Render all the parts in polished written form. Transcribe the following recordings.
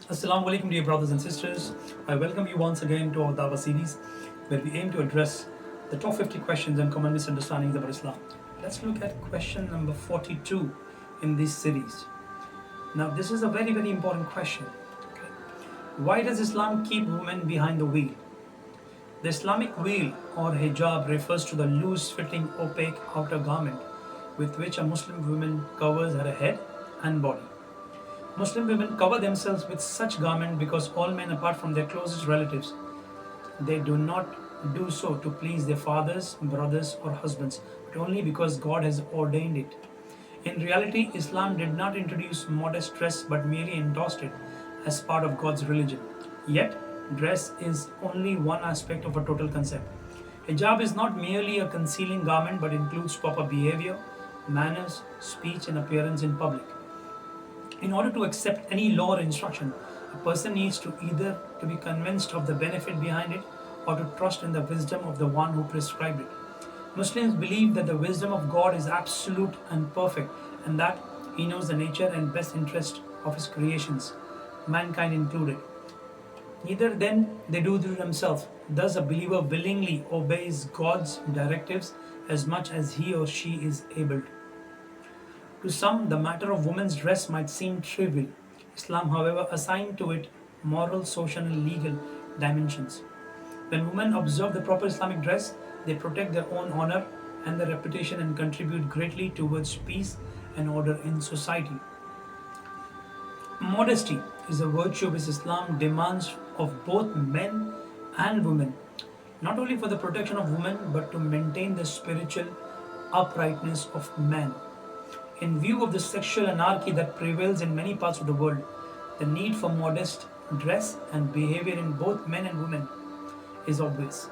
Assalamu alaikum dear brothers and sisters. I welcome you once again to our Dawah series where we aim to address the top 50 questions and common misunderstandings about Islam. Let's look at question number 42 in this series. Now this is a very important question. Okay. Why does Islam keep women behind the wheel? The Islamic veil or hijab refers to the loose-fitting opaque outer garment with which a Muslim woman covers her head and body. Muslim women cover themselves with such garment because all men apart from their closest relatives, they do not do so to please their fathers, brothers or husbands, but only because God has ordained it. In reality, Islam did not introduce modest dress but merely endorsed it as part of God's religion. Yet, dress is only one aspect of a total concept. Hijab is not merely a concealing garment but includes proper behavior, manners, speech and appearance in public. In order to accept any law or instruction, a person needs to either to be convinced of the benefit behind it or to trust in the wisdom of the one who prescribed it. Muslims believe that the wisdom of God is absolute and perfect and that He knows the nature and best interest of His creations, mankind included. Neither then they do to themselves. Thus, a believer willingly obeys God's directives as much as he or she is able to. To some, the matter of women's dress might seem trivial. Islam, however, assigned to it moral, social, and legal dimensions. When women observe the proper Islamic dress, they protect their own honor and their reputation and contribute greatly towards peace and order in society. Modesty is a virtue which Islam demands of both men and women, not only for the protection of women but to maintain the spiritual uprightness of man. In view of the sexual anarchy that prevails in many parts of the world, the need for modest dress and behavior in both men and women is obvious.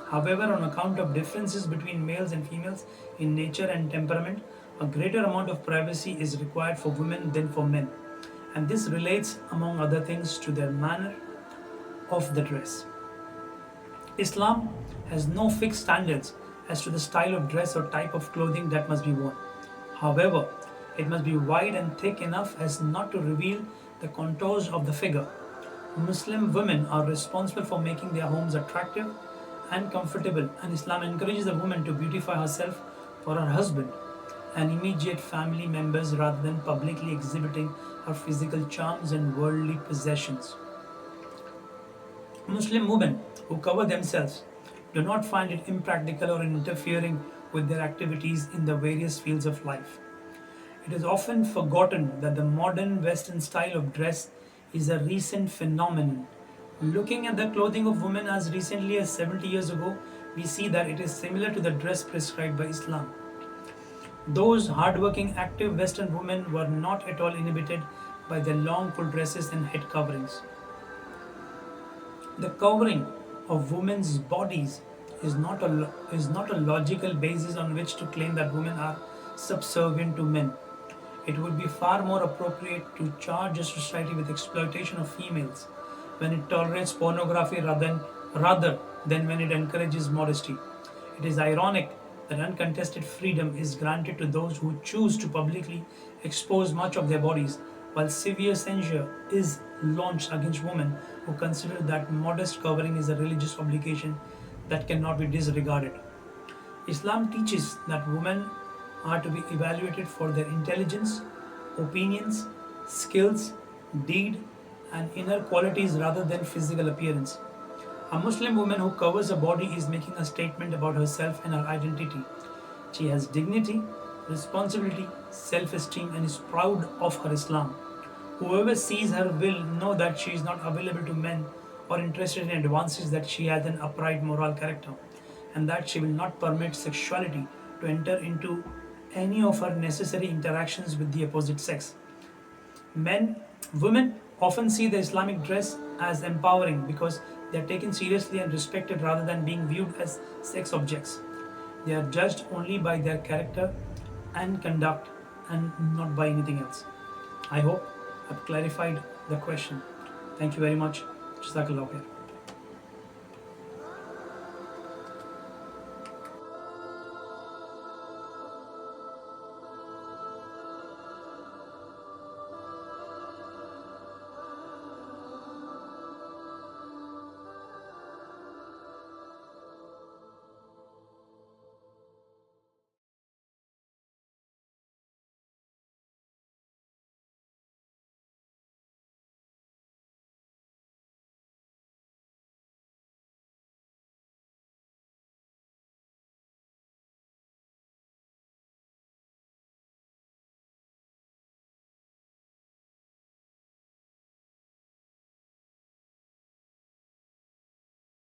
However, on account of differences between males and females in nature and temperament, a greater amount of privacy is required for women than for men, and this relates, among other things, to their manner of the dress. Islam has no fixed standards as to the style of dress or type of clothing that must be worn. However, it must be wide and thick enough as not to reveal the contours of the figure. Muslim women are responsible for making their homes attractive and comfortable, and Islam encourages a woman to beautify herself for her husband and immediate family members rather than publicly exhibiting her physical charms and worldly possessions. Muslim women who cover themselves do not find it impractical or interfering with their activities in the various fields of life. It is often forgotten that the modern Western style of dress is a recent phenomenon. Looking at the clothing of women as recently as 70 years ago, we see that it is similar to the dress prescribed by Islam. Those hardworking, active Western women were not at all inhibited by their long full dresses and head coverings. The covering of women's bodies is not a logical basis on which to claim that women are subservient to men. It would be far more appropriate to charge a society with exploitation of females when it tolerates pornography rather than when it encourages modesty. It is ironic that uncontested freedom is granted to those who choose to publicly expose much of their bodies, while severe censure is launched against women who consider that modest covering is a religious obligation that cannot be disregarded. Islam teaches that women are to be evaluated for their intelligence, opinions, skills, deed, and inner qualities rather than physical appearance. A Muslim woman who covers her body is making a statement about herself and her identity. She has dignity, responsibility, self-esteem, and is proud of her Islam. Whoever sees her will know that she is not available to men or interested in advances, that she has an upright moral character, and that she will not permit sexuality to enter into any of her necessary interactions with the opposite sex. Women often see the Islamic dress as empowering because they are taken seriously and respected rather than being viewed as sex objects. They are judged only by their character and conduct and not by anything else. I hope I've clarified the question. Thank you very much. Jazakallah khair.